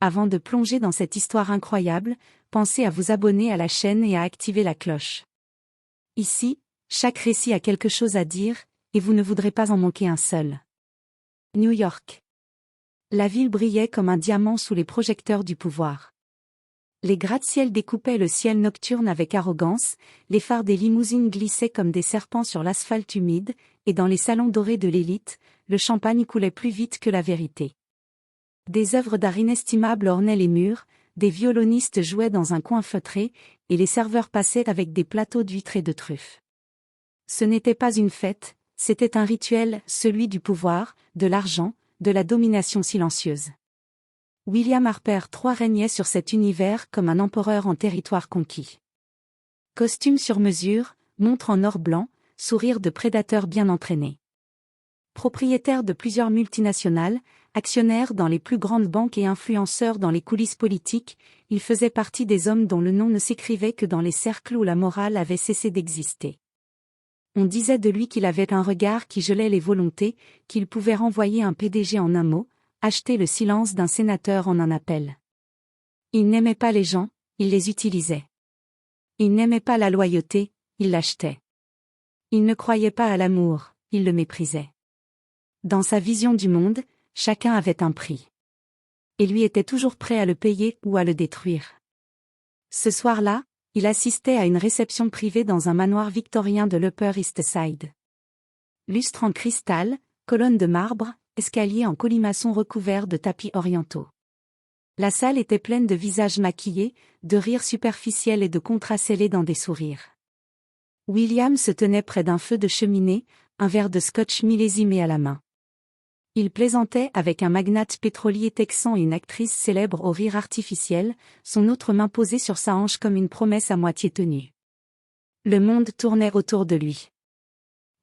Avant de plonger dans cette histoire incroyable, pensez à vous abonner à la chaîne et à activer la cloche. Ici, chaque récit a quelque chose à dire, et vous ne voudrez pas en manquer un seul. New York. La ville brillait comme un diamant sous les projecteurs du pouvoir. Les gratte-ciel découpaient le ciel nocturne avec arrogance, les phares des limousines glissaient comme des serpents sur l'asphalte humide, et dans les salons dorés de l'élite, le champagne coulait plus vite que la vérité. Des œuvres d'art inestimables ornaient les murs, des violonistes jouaient dans un coin feutré, et les serveurs passaient avec des plateaux d'huîtres et de truffes. Ce n'était pas une fête, c'était un rituel, celui du pouvoir, de l'argent, de la domination silencieuse. William Harper III régnait sur cet univers comme un empereur en territoire conquis. Costume sur mesure, montre en or blanc, sourire de prédateur bien entraîné. Propriétaire de plusieurs multinationales, actionnaire dans les plus grandes banques et influenceur dans les coulisses politiques, il faisait partie des hommes dont le nom ne s'écrivait que dans les cercles où la morale avait cessé d'exister. On disait de lui qu'il avait un regard qui gelait les volontés, qu'il pouvait renvoyer un PDG en un mot, acheter le silence d'un sénateur en un appel. Il n'aimait pas les gens, il les utilisait. Il n'aimait pas la loyauté, il l'achetait. Il ne croyait pas à l'amour, il le méprisait. Dans sa vision du monde, chacun avait un prix. Et lui était toujours prêt à le payer ou à le détruire. Ce soir-là, il assistait à une réception privée dans un manoir victorien de l'Upper East Side. Lustre en cristal, colonnes de marbre, escalier en colimaçon recouvert de tapis orientaux. La salle était pleine de visages maquillés, de rires superficiels et de contrats scellés dans des sourires. William se tenait près d'un feu de cheminée, un verre de scotch millésimé à la main. Il plaisantait avec un magnate pétrolier texan et une actrice célèbre au rire artificiel, son autre main posée sur sa hanche comme une promesse à moitié tenue. Le monde tournait autour de lui.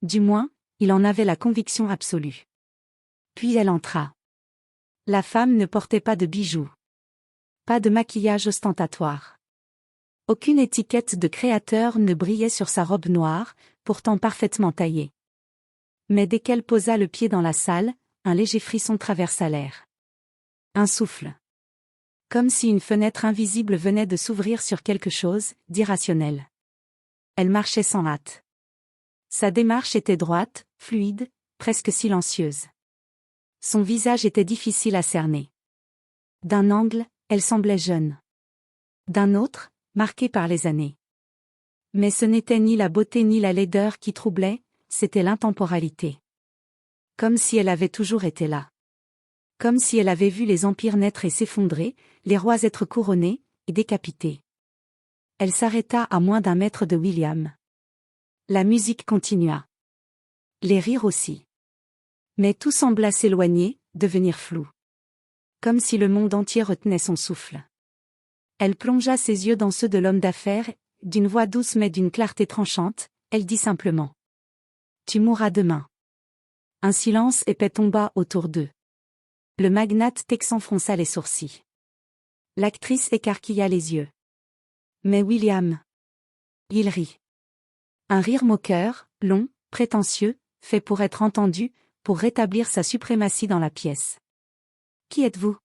Du moins, il en avait la conviction absolue. Puis elle entra. La femme ne portait pas de bijoux. Pas de maquillage ostentatoire. Aucune étiquette de créateur ne brillait sur sa robe noire, pourtant parfaitement taillée. Mais dès qu'elle posa le pied dans la salle, un léger frisson traversa l'air. Un souffle. Comme si une fenêtre invisible venait de s'ouvrir sur quelque chose d'irrationnel. Elle marchait sans hâte. Sa démarche était droite, fluide, presque silencieuse. Son visage était difficile à cerner. D'un angle, elle semblait jeune. D'un autre, marquée par les années. Mais ce n'était ni la beauté ni la laideur qui troublait, c'était l'intemporalité. Comme si elle avait toujours été là. Comme si elle avait vu les empires naître et s'effondrer, les rois être couronnés et décapités. Elle s'arrêta à moins d'un mètre de William. La musique continua. Les rires aussi. Mais tout sembla s'éloigner, devenir flou. Comme si le monde entier retenait son souffle. Elle plongea ses yeux dans ceux de l'homme d'affaires, d'une voix douce mais d'une clarté tranchante, elle dit simplement. Tu mourras demain. Un silence épais tomba autour d'eux. Le magnate texan fronça les sourcils. L'actrice écarquilla les yeux. Mais William. Il rit. Un rire moqueur, long, prétentieux, fait pour être entendu, pour rétablir sa suprématie dans la pièce. Qui êtes-vous?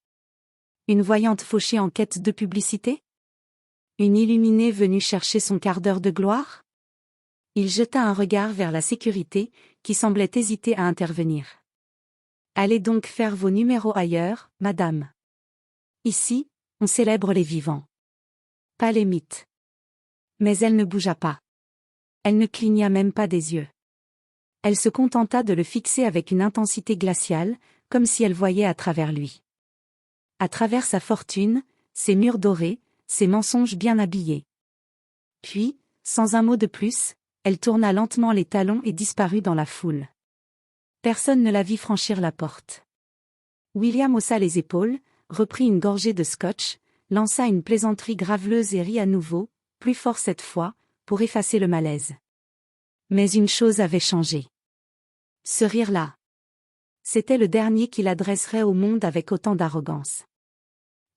Une voyante fauchée en quête de publicité? Une illuminée venue chercher son quart d'heure de gloire? Il jeta un regard vers la sécurité, qui semblait hésiter à intervenir. Allez donc faire vos numéros ailleurs, madame. Ici, on célèbre les vivants. Pas les mythes. Mais elle ne bougea pas. Elle ne cligna même pas des yeux. Elle se contenta de le fixer avec une intensité glaciale, comme si elle voyait à travers lui. À travers sa fortune, ses murs dorés, ses mensonges bien habillés. Puis, sans un mot de plus, elle tourna lentement les talons et disparut dans la foule. Personne ne la vit franchir la porte. William haussa les épaules, reprit une gorgée de scotch, lança une plaisanterie graveleuse et rit à nouveau, plus fort cette fois, pour effacer le malaise. Mais une chose avait changé. Ce rire-là. C'était le dernier qu'il adresserait au monde avec autant d'arrogance.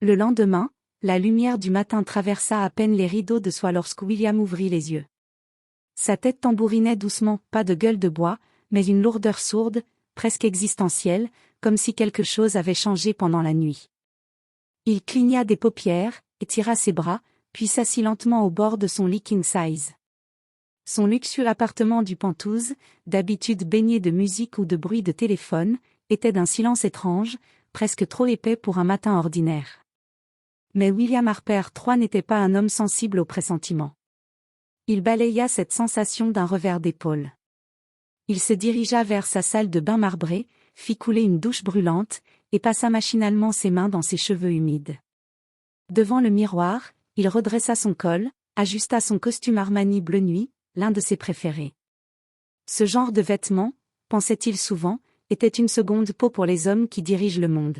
Le lendemain, la lumière du matin traversa à peine les rideaux de soie lorsque William ouvrit les yeux. Sa tête tambourinait doucement, pas de gueule de bois, mais une lourdeur sourde, presque existentielle, comme si quelque chose avait changé pendant la nuit. Il cligna des paupières, étira ses bras, puis s'assit lentement au bord de son lit king size. Son luxueux appartement du Penthouse, d'habitude baigné de musique ou de bruit de téléphone, était d'un silence étrange, presque trop épais pour un matin ordinaire. Mais William Harper III n'était pas un homme sensible aux pressentiments. Il balaya cette sensation d'un revers d'épaule. Il se dirigea vers sa salle de bain marbrée, fit couler une douche brûlante, et passa machinalement ses mains dans ses cheveux humides. Devant le miroir, il redressa son col, ajusta son costume Armani bleu nuit, l'un de ses préférés. Ce genre de vêtements, pensait-il souvent, était une seconde peau pour les hommes qui dirigent le monde.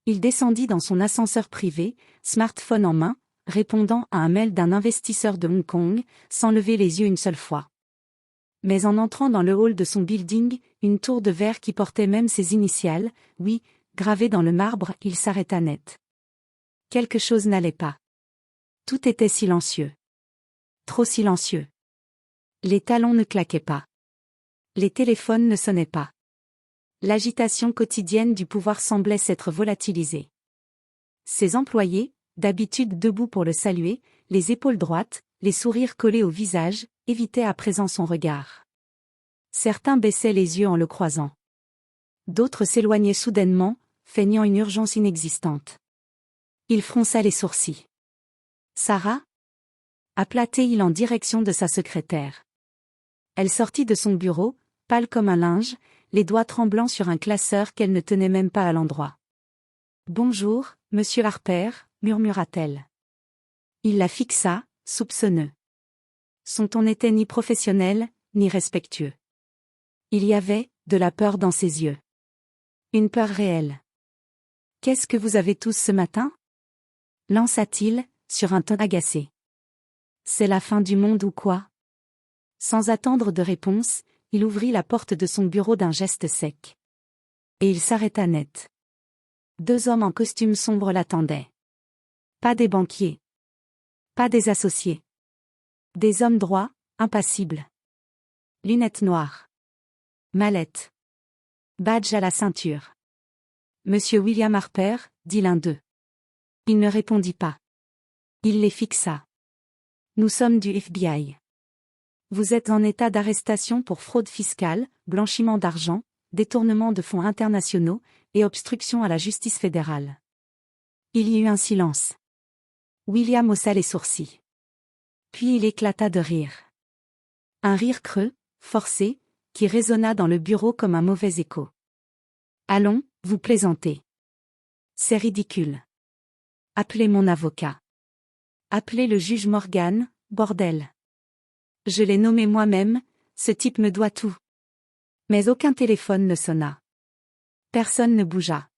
Il descendit dans son ascenseur privé, smartphone en main, répondant à un mail d'un investisseur de Hong Kong, sans lever les yeux une seule fois. Mais en entrant dans le hall de son building, une tour de verre qui portait même ses initiales, oui, gravées dans le marbre, il s'arrêta net. Quelque chose n'allait pas. Tout était silencieux. Trop silencieux. Les talons ne claquaient pas. Les téléphones ne sonnaient pas. L'agitation quotidienne du pouvoir semblait s'être volatilisée. Ses employés, d'habitude debout pour le saluer, les épaules droites, les sourires collés au visage, évitaient à présent son regard. Certains baissaient les yeux en le croisant. D'autres s'éloignaient soudainement, feignant une urgence inexistante. Il fronça les sourcils. « Sarah » appela-t-il en direction de sa secrétaire. Elle sortit de son bureau, pâle comme un linge, les doigts tremblants sur un classeur qu'elle ne tenait même pas à l'endroit. « Bonjour, monsieur Harper » murmura-t-elle. Il la fixa, soupçonneux. Son ton n'était ni professionnel, ni respectueux. Il y avait, de la peur dans ses yeux. Une peur réelle. « Qu'est-ce que vous avez tous ce matin » lança-t-il, sur un ton agacé. « C'est la fin du monde ou quoi » Sans attendre de réponse, il ouvrit la porte de son bureau d'un geste sec. Et il s'arrêta net. 2 hommes en costume sombre l'attendaient. Pas des banquiers. Pas des associés. Des hommes droits, impassibles. Lunettes noires. Mallette. Badge à la ceinture. « Monsieur William Harper » dit l'un d'eux. Il ne répondit pas. Il les fixa. « Nous sommes du FBI. Vous êtes en état d'arrestation pour fraude fiscale, blanchiment d'argent, détournement de fonds internationaux et obstruction à la justice fédérale. » Il y eut un silence. William haussa les sourcils. Puis il éclata de rire. Un rire creux, forcé, qui résonna dans le bureau comme un mauvais écho. « Allons, vous plaisantez. C'est ridicule. Appelez mon avocat. Appelez le juge Morgan, bordel. Je l'ai nommé moi-même, ce type me doit tout. » Mais aucun téléphone ne sonna. Personne ne bougea.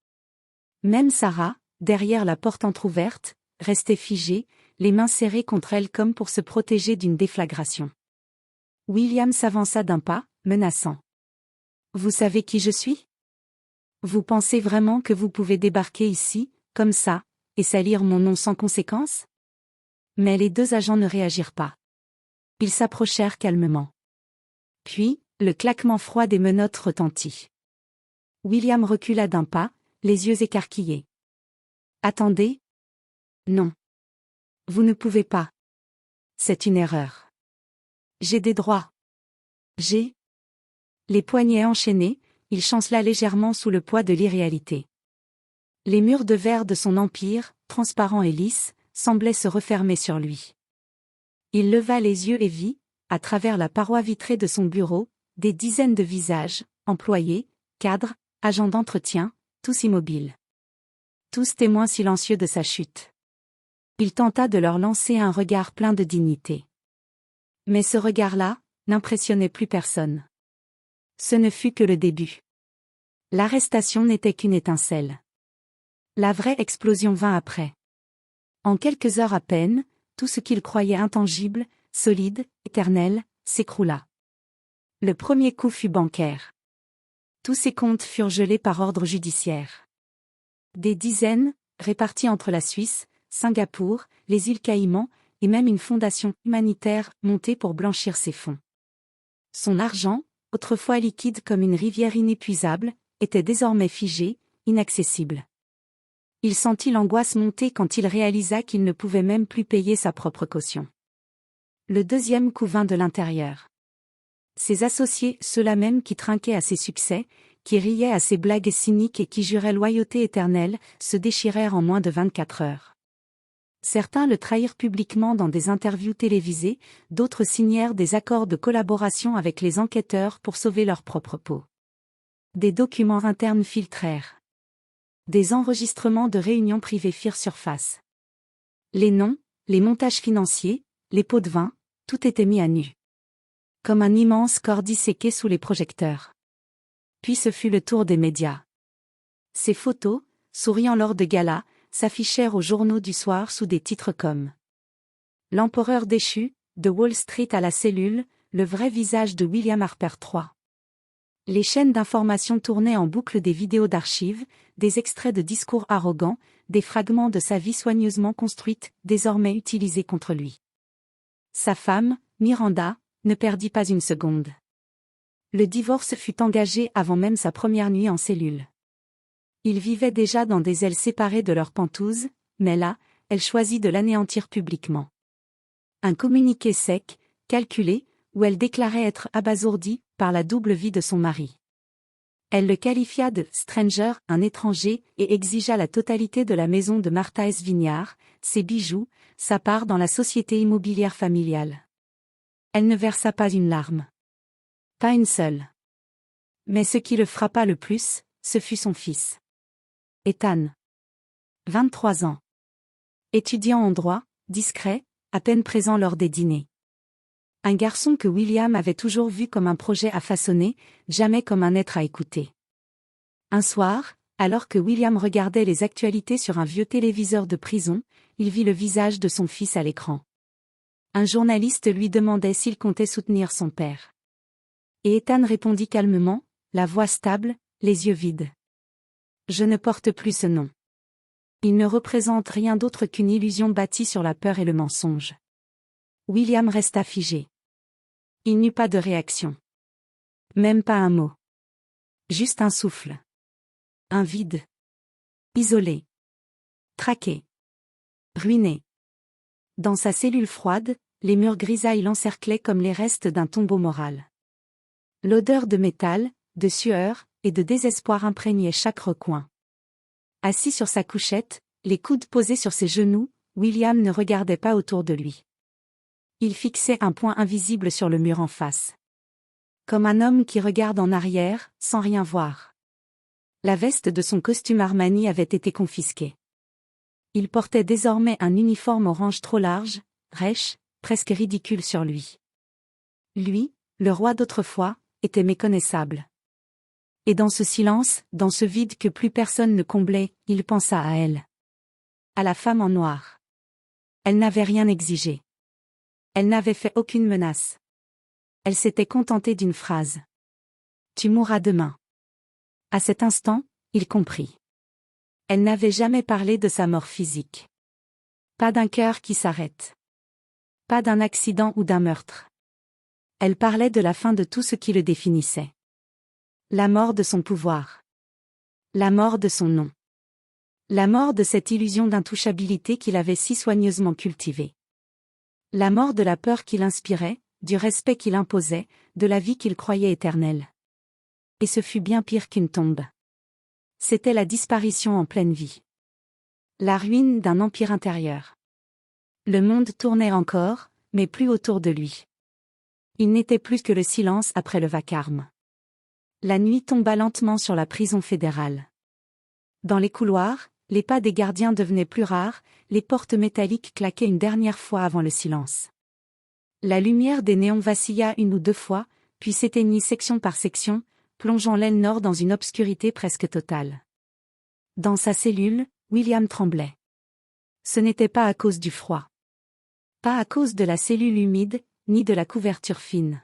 Même Sarah, derrière la porte entr'ouverte, restait figée, les mains serrées contre elle comme pour se protéger d'une déflagration. William s'avança d'un pas, menaçant. « Vous savez qui je suis ? Vous pensez vraiment que vous pouvez débarquer ici, comme ça, et salir mon nom sans conséquence ?» Mais les 2 agents ne réagirent pas. Ils s'approchèrent calmement. Puis, le claquement froid des menottes retentit. William recula d'un pas, les yeux écarquillés. « Attendez. Non. Vous ne pouvez pas. C'est une erreur. J'ai des droits. J'ai... » Les poignets enchaînés, il chancela légèrement sous le poids de l'irréalité. Les murs de verre de son empire, transparents et lisses, semblaient se refermer sur lui. Il leva les yeux et vit, à travers la paroi vitrée de son bureau, des dizaines de visages, employés, cadres, agents d'entretien, tous immobiles. Tous témoins silencieux de sa chute. Il tenta de leur lancer un regard plein de dignité. Mais ce regard-là, n'impressionnait plus personne. Ce ne fut que le début. L'arrestation n'était qu'une étincelle. La vraie explosion vint après. En quelques heures à peine, tout ce qu'il croyait intangible, solide, éternel, s'écroula. Le premier coup fut bancaire. Tous ses comptes furent gelés par ordre judiciaire. Des dizaines, répartis entre la Suisse, Singapour, les îles Caïmans, et même une fondation humanitaire montée pour blanchir ses fonds. Son argent, autrefois liquide comme une rivière inépuisable, était désormais figé, inaccessible. Il sentit l'angoisse monter quand il réalisa qu'il ne pouvait même plus payer sa propre caution. Le deuxième coup vint de l'intérieur. Ses associés, ceux-là même qui trinquaient à ses succès, qui riaient à ses blagues cyniques et qui juraient loyauté éternelle, se déchirèrent en moins de 24 heures. Certains le trahirent publiquement dans des interviews télévisées, d'autres signèrent des accords de collaboration avec les enquêteurs pour sauver leur propre peau. Des documents internes filtrèrent. Des enregistrements de réunions privées firent surface. Les noms, les montages financiers, les pots de vin, tout était mis à nu. Comme un immense corps disséqué sous les projecteurs. Puis ce fut le tour des médias. Ces photos, souriant lors de galas, s'affichèrent aux journaux du soir sous des titres comme « L'empereur déchu, de Wall Street à la cellule, le vrai visage de William Harper III ». Les chaînes d'information tournaient en boucle des vidéos d'archives, des extraits de discours arrogants, des fragments de sa vie soigneusement construite, désormais utilisés contre lui. Sa femme, Miranda, ne perdit pas une seconde. Le divorce fut engagé avant même sa première nuit en cellule. Ils vivaient déjà dans des ailes séparées de leur pentouse, mais là, elle choisit de l'anéantir publiquement. Un communiqué sec, calculé, où elle déclarait être abasourdie par la double vie de son mari. Elle le qualifia de « stranger », un étranger, et exigea la totalité de la maison de Martha S. Vignard, ses bijoux, sa part dans la société immobilière familiale. Elle ne versa pas une larme. Pas une seule. Mais ce qui le frappa le plus, ce fut son fils. Ethan. 23 ans. Étudiant en droit, discret, à peine présent lors des dîners. Un garçon que William avait toujours vu comme un projet à façonner, jamais comme un être à écouter. Un soir, alors que William regardait les actualités sur un vieux téléviseur de prison, il vit le visage de son fils à l'écran. Un journaliste lui demandait s'il comptait soutenir son père. Et Ethan répondit calmement, la voix stable, les yeux vides. « Je ne porte plus ce nom. Il ne représente rien d'autre qu'une illusion bâtie sur la peur et le mensonge. » William resta figé. Il n'eut pas de réaction. Même pas un mot. Juste un souffle. Un vide. Isolé. Traqué. Ruiné. Dans sa cellule froide, les murs grisailles l'encerclaient comme les restes d'un tombeau moral. L'odeur de métal, de sueur, et de désespoir imprégnait chaque recoin. Assis sur sa couchette, les coudes posés sur ses genoux, William ne regardait pas autour de lui. Il fixait un point invisible sur le mur en face. Comme un homme qui regarde en arrière, sans rien voir. La veste de son costume Armani avait été confisquée. Il portait désormais un uniforme orange trop large, rêche, presque ridicule sur lui. Lui, le roi d'autrefois, était méconnaissable. Et dans ce silence, dans ce vide que plus personne ne comblait, il pensa à elle. À la femme en noir. Elle n'avait rien exigé. Elle n'avait fait aucune menace. Elle s'était contentée d'une phrase. « Tu mourras demain. » À cet instant, il comprit. Elle n'avait jamais parlé de sa mort physique. Pas d'un cœur qui s'arrête. Pas d'un accident ou d'un meurtre. Elle parlait de la fin de tout ce qui le définissait. La mort de son pouvoir. La mort de son nom. La mort de cette illusion d'intouchabilité qu'il avait si soigneusement cultivée. La mort de la peur qu'il inspirait, du respect qu'il imposait, de la vie qu'il croyait éternelle. Et ce fut bien pire qu'une tombe. C'était la disparition en pleine vie. La ruine d'un empire intérieur. Le monde tournait encore, mais plus autour de lui. Il n'était plus que le silence après le vacarme. La nuit tomba lentement sur la prison fédérale. Dans les couloirs, les pas des gardiens devenaient plus rares, les portes métalliques claquaient une dernière fois avant le silence. La lumière des néons vacilla une ou deux fois, puis s'éteignit section par section, plongeant l'aile nord dans une obscurité presque totale. Dans sa cellule, William tremblait. Ce n'était pas à cause du froid. Pas à cause de la cellule humide, ni de la couverture fine.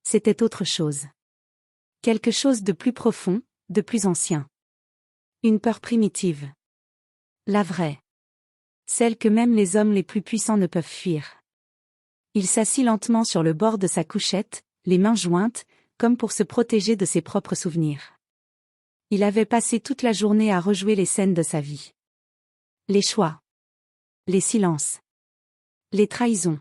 C'était autre chose. Quelque chose de plus profond, de plus ancien. Une peur primitive. La vraie. Celle que même les hommes les plus puissants ne peuvent fuir. Il s'assit lentement sur le bord de sa couchette, les mains jointes, comme pour se protéger de ses propres souvenirs. Il avait passé toute la journée à rejouer les scènes de sa vie. Les choix. Les silences. Les trahisons.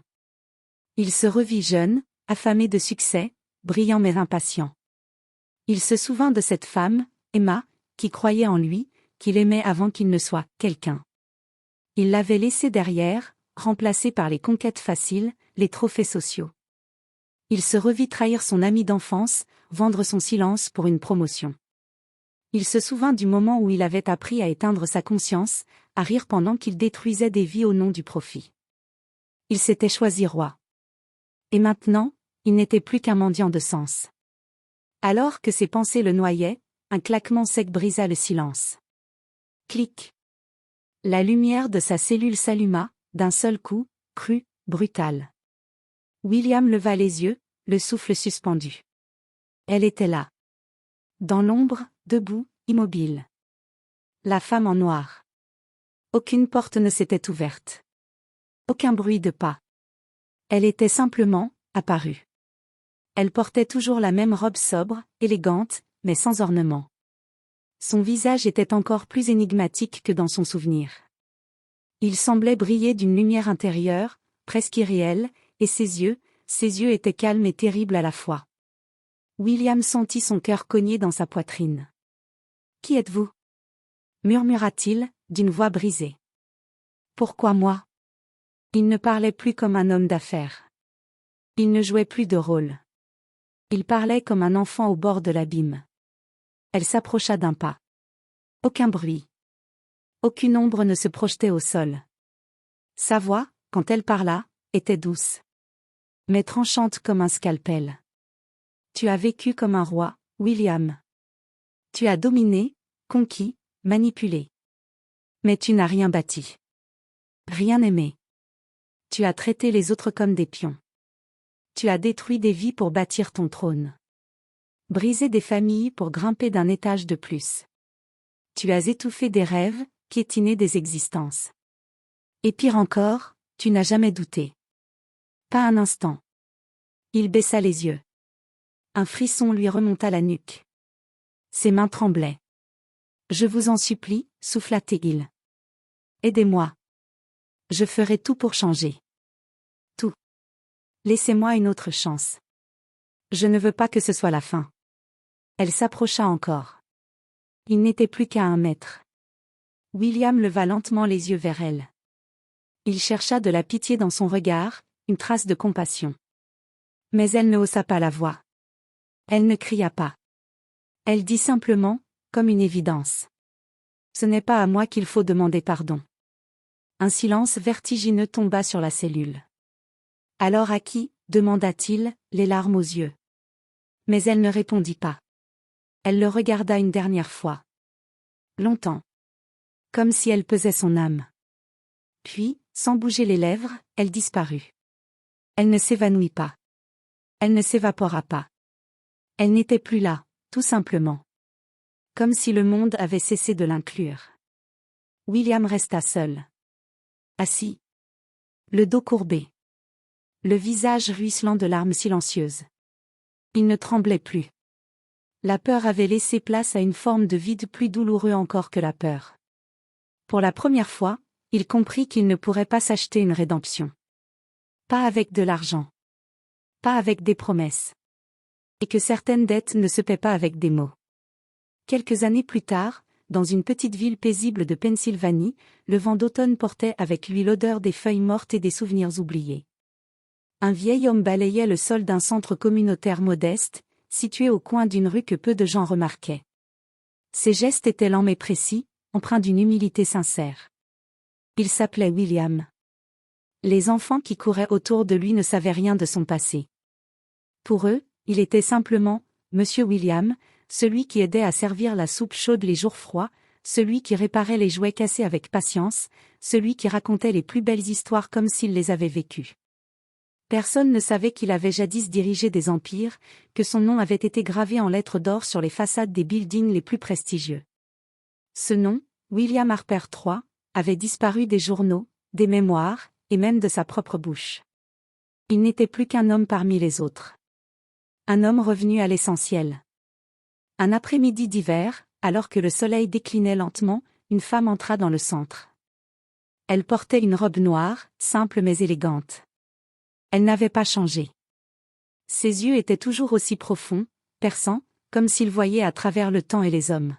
Il se revit jeune, affamé de succès, brillant mais impatient. Il se souvint de cette femme, Emma, qui croyait en lui, qu'il aimait avant qu'il ne soit quelqu'un. Il l'avait laissée derrière, remplacée par les conquêtes faciles, les trophées sociaux. Il se revit trahir son ami d'enfance, vendre son silence pour une promotion. Il se souvint du moment où il avait appris à éteindre sa conscience, à rire pendant qu'il détruisait des vies au nom du profit. Il s'était choisi roi. Et maintenant, il n'était plus qu'un mendiant de sens. Alors que ses pensées le noyaient, un claquement sec brisa le silence. Clic. La lumière de sa cellule s'alluma, d'un seul coup, cru, brutal. William leva les yeux, le souffle suspendu. Elle était là. Dans l'ombre, debout, immobile. La femme en noir. Aucune porte ne s'était ouverte. Aucun bruit de pas. Elle était simplement apparue. Elle portait toujours la même robe sobre, élégante, mais sans ornement. Son visage était encore plus énigmatique que dans son souvenir. Il semblait briller d'une lumière intérieure, presque irréelle, et ses yeux étaient calmes et terribles à la fois. William sentit son cœur cogner dans sa poitrine. « Qui êtes-vous » murmura-t-il, d'une voix brisée. « Pourquoi moi » Il ne parlait plus comme un homme d'affaires. Il ne jouait plus de rôle. Il parlait comme un enfant au bord de l'abîme. Elle s'approcha d'un pas. Aucun bruit. Aucune ombre ne se projetait au sol. Sa voix, quand elle parla, était douce. Mais tranchante comme un scalpel. Tu as vécu comme un roi, William. Tu as dominé, conquis, manipulé. Mais tu n'as rien bâti. Rien aimé. Tu as traité les autres comme des pions. Tu as détruit des vies pour bâtir ton trône. Brisé des familles pour grimper d'un étage de plus. Tu as étouffé des rêves, piétiné des existences. Et pire encore, tu n'as jamais douté. Pas un instant. Il baissa les yeux. Un frisson lui remonta la nuque. Ses mains tremblaient. Je vous en supplie, souffla-t-il. Aidez-moi. Je ferai tout pour changer. Tout. Laissez-moi une autre chance. Je ne veux pas que ce soit la fin. Elle s'approcha encore. Il n'était plus qu'à 1 mètre. William leva lentement les yeux vers elle. Il chercha de la pitié dans son regard, une trace de compassion. Mais elle ne haussa pas la voix. Elle ne cria pas. Elle dit simplement, comme une évidence. Ce n'est pas à moi qu'il faut demander pardon. Un silence vertigineux tomba sur la cellule. Alors à qui, demanda-t-il, les larmes aux yeux. Mais elle ne répondit pas. Elle le regarda une dernière fois. Longtemps. Comme si elle pesait son âme. Puis, sans bouger les lèvres, elle disparut. Elle ne s'évanouit pas. Elle ne s'évapora pas. Elle n'était plus là, tout simplement. Comme si le monde avait cessé de l'inclure. William resta seul. Assis. Le dos courbé. Le visage ruisselant de larmes silencieuses. Il ne tremblait plus. La peur avait laissé place à une forme de vide plus douloureux encore que la peur. Pour la première fois, il comprit qu'il ne pourrait pas s'acheter une rédemption. Pas avec de l'argent. Pas avec des promesses. Et que certaines dettes ne se paient pas avec des mots. Quelques années plus tard, dans une petite ville paisible de Pennsylvanie, le vent d'automne portait avec lui l'odeur des feuilles mortes et des souvenirs oubliés. Un vieil homme balayait le sol d'un centre communautaire modeste, situé au coin d'une rue que peu de gens remarquaient. Ses gestes étaient lents mais précis, empreints d'une humilité sincère. Il s'appelait William. Les enfants qui couraient autour de lui ne savaient rien de son passé. Pour eux, il était simplement Monsieur William, celui qui aidait à servir la soupe chaude les jours froids, celui qui réparait les jouets cassés avec patience, celui qui racontait les plus belles histoires comme s'il les avait vécues. Personne ne savait qu'il avait jadis dirigé des empires, que son nom avait été gravé en lettres d'or sur les façades des buildings les plus prestigieux. Ce nom, William Harper III, avait disparu des journaux, des mémoires, et même de sa propre bouche. Il n'était plus qu'un homme parmi les autres. Un homme revenu à l'essentiel. Un après-midi d'hiver, alors que le soleil déclinait lentement, une femme entra dans le centre. Elle portait une robe noire, simple mais élégante. Elle n'avait pas changé. Ses yeux étaient toujours aussi profonds, perçants, comme s'ils voyaient à travers le temps et les hommes.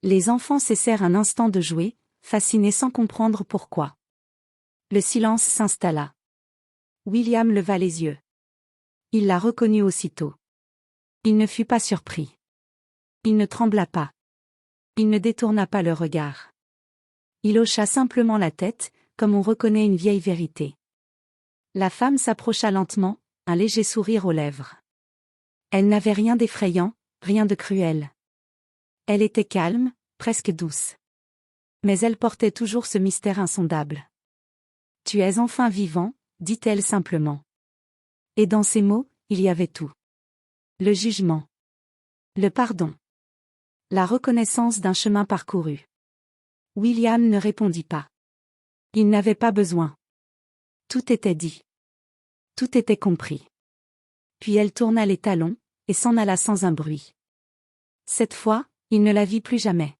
Les enfants cessèrent un instant de jouer, fascinés sans comprendre pourquoi. Le silence s'installa. William leva les yeux. Il la reconnut aussitôt. Il ne fut pas surpris. Il ne trembla pas. Il ne détourna pas le regard. Il hocha simplement la tête, comme on reconnaît une vieille vérité. La femme s'approcha lentement, un léger sourire aux lèvres. Elle n'avait rien d'effrayant, rien de cruel. Elle était calme, presque douce. Mais elle portait toujours ce mystère insondable. « Tu es enfin vivant », dit-elle simplement. Et dans ces mots, il y avait tout. Le jugement. Le pardon. La reconnaissance d'un chemin parcouru. William ne répondit pas. Il n'avait pas besoin. Tout était dit. Tout était compris. Puis elle tourna les talons, et s'en alla sans un bruit. Cette fois, il ne la vit plus jamais.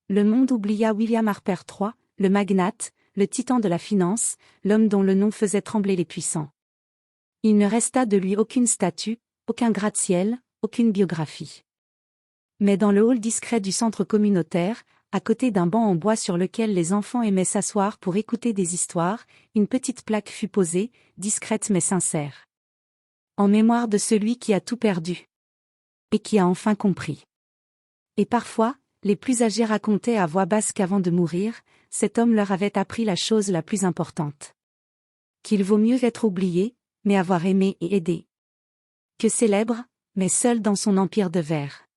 Le monde oublia William Harper III, le magnate, le titan de la finance, l'homme dont le nom faisait trembler les puissants. Il ne resta de lui aucune statue, aucun gratte-ciel, aucune biographie. Mais dans le hall discret du centre communautaire, à côté d'un banc en bois sur lequel les enfants aimaient s'asseoir pour écouter des histoires, une petite plaque fut posée, discrète mais sincère. En mémoire de celui qui a tout perdu. Et qui a enfin compris. Et parfois, les plus âgés racontaient à voix basse qu'avant de mourir, cet homme leur avait appris la chose la plus importante. Qu'il vaut mieux être oublié, mais avoir aimé et aidé. Que célèbre, mais seul dans son empire de verre.